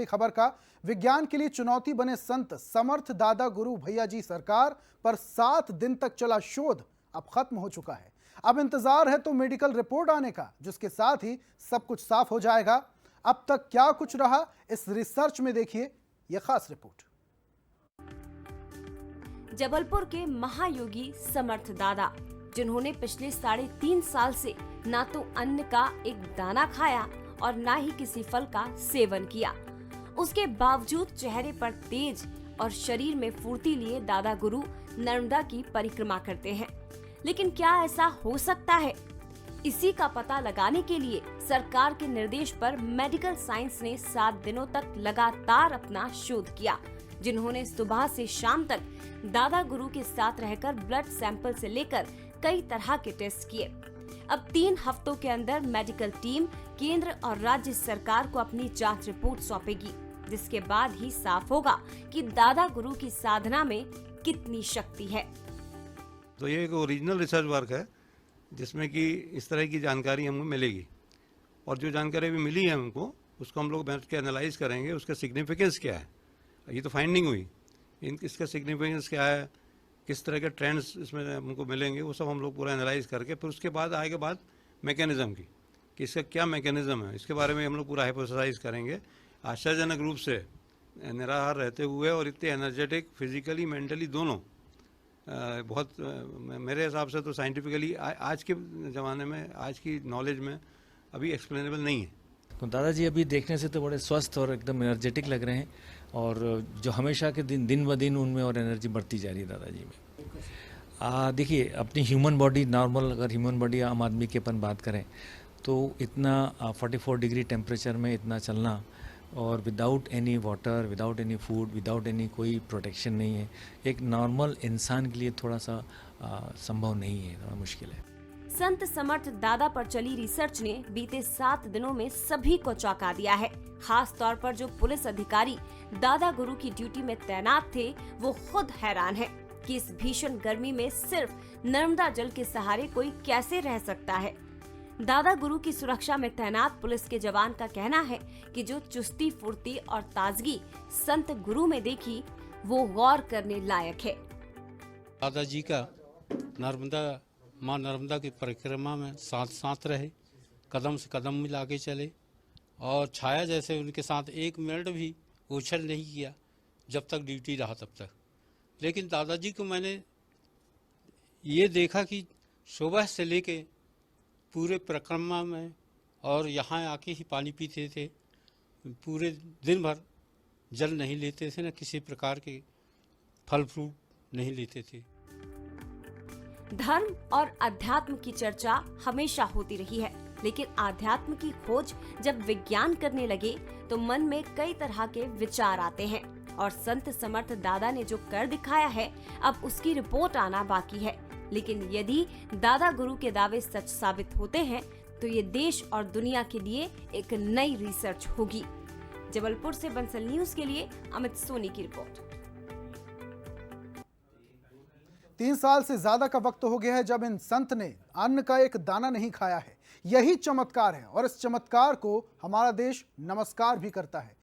खबर का विज्ञान के लिए चुनौती बने संत समर्थ दादा गुरु भैया जी सरकार पर 7 दिन तक चला शोध अब खत्म हो चुका है। अब इंतजार है तो मेडिकल रिपोर्ट आने का, जिसके साथ ही सब कुछ साफ हो जाएगा। अब तक क्या कुछ रहा इस रिसर्च में, देखिए यह खास रिपोर्ट। जबलपुर के महायोगी समर्थ दादा, जिन्होंने पिछले 3.5 साल से ना तो अन्न का एक दाना खाया और ना ही किसी फल का सेवन किया, उसके बावजूद चेहरे पर तेज और शरीर में फुर्ती लिए दादा गुरु नर्मदा की परिक्रमा करते हैं। लेकिन क्या ऐसा हो सकता है? इसी का पता लगाने के लिए सरकार के निर्देश पर मेडिकल साइंस ने 7 दिनों तक लगातार अपना शोध किया, जिन्होंने सुबह से शाम तक दादा गुरु के साथ रहकर ब्लड सैंपल से लेकर कई तरह के टेस्ट किए। अब 3 हफ्तों के अंदर मेडिकल टीम केंद्र और राज्य सरकार को अपनी जांच रिपोर्ट सौंपेगी, जिसके बाद ही साफ होगा कि दादा गुरु की साधना में कितनी शक्ति है। तो ये एक ओरिजिनल रिसर्च वर्क है जिसमें कि इस तरह की जानकारी हमको मिलेगी, और जो जानकारी भी मिली है हमको उसको हम लोग बैठ के एनालाइज करेंगे, उसका सिग्निफिकेंस क्या है। ये तो फाइंडिंग हुई, इसका सिग्निफिकेंस क्या है, किस तरह के ट्रेंड्स इसमें हमको मिलेंगे, वो सब हम लोग पूरा एनालाइज करके फिर उसके बाद आगे बाद मैकेनिज्म की कि इसका क्या मैकेनिज्म है, इसके बारे में हम लोग पूरा हाइपोथेसाइज करेंगे। आश्चर्यजनक रूप से निराहार रहते हुए और इतने एनर्जेटिक फिजिकली मेंटली दोनों, बहुत मेरे हिसाब से तो साइंटिफिकली आज के ज़माने में, आज की नॉलेज में अभी एक्सप्लेनेबल नहीं है। तो दादाजी अभी देखने से तो बड़े स्वस्थ और एकदम एनर्जेटिक लग रहे हैं, और जो हमेशा के दिन ब दिन उनमें और एनर्जी बढ़ती जा रही है दादाजी में। देखिए, अपनी ह्यूमन बॉडी नॉर्मल, अगर ह्यूमन बॉडी आम आदमी की अपन बात करें तो इतना 44 डिग्री टेम्परेचर में इतना चलना, और without any water, without any food, without any कोई प्रोटेक्शन नहीं है, एक नॉर्मल इंसान के लिए थोड़ा सा संभव नहीं है, थोड़ा मुश्किल है। संत समर्थ दादा पर चली रिसर्च ने बीते 7 दिनों में सभी को चौंका दिया है। खास तौर पर जो पुलिस अधिकारी दादा गुरु की ड्यूटी में तैनात थे, वो खुद हैरान है कि इस भीषण गर्मी में सिर्फ नर्मदा जल के सहारे कोई कैसे रह सकता है। दादा गुरु की सुरक्षा में तैनात पुलिस के जवान का कहना है कि जो चुस्ती, फुर्ती और ताजगी संत गुरु में देखी, वो गौर करने लायक है। दादाजी का माँ नर्मदा की परिक्रमा में साथ साथ रहे, कदम से कदम मिला के चले, और छाया जैसे उनके साथ 1 मिनट भी उछल नहीं किया जब तक ड्यूटी रहा तब तक। लेकिन दादाजी को मैंने ये देखा कि सुबह से लेके पूरे परिक्रमा में और यहाँ आके ही पानी पीते थे, पूरे दिन भर जल नहीं लेते थे, न किसी प्रकार के फल फ्रूट नहीं लेते थे। धर्म और अध्यात्म की चर्चा हमेशा होती रही है, लेकिन आध्यात्म की खोज जब विज्ञान करने लगे तो मन में कई तरह के विचार आते हैं, और संत समर्थ दादा ने जो कर दिखाया है, अब उसकी रिपोर्ट आना बाकी है। लेकिन यदि दादा गुरु के दावे सच साबित होते हैं तो ये देश और दुनिया के लिए एक नई रिसर्च होगी। जबलपुर से बंसल न्यूज के लिए अमित सोनी की रिपोर्ट। 3 साल से ज्यादा का वक्त हो गया है जब इन संत ने अन्न का एक दाना नहीं खाया है। यही चमत्कार है, और इस चमत्कार को हमारा देश नमस्कार भी करता है।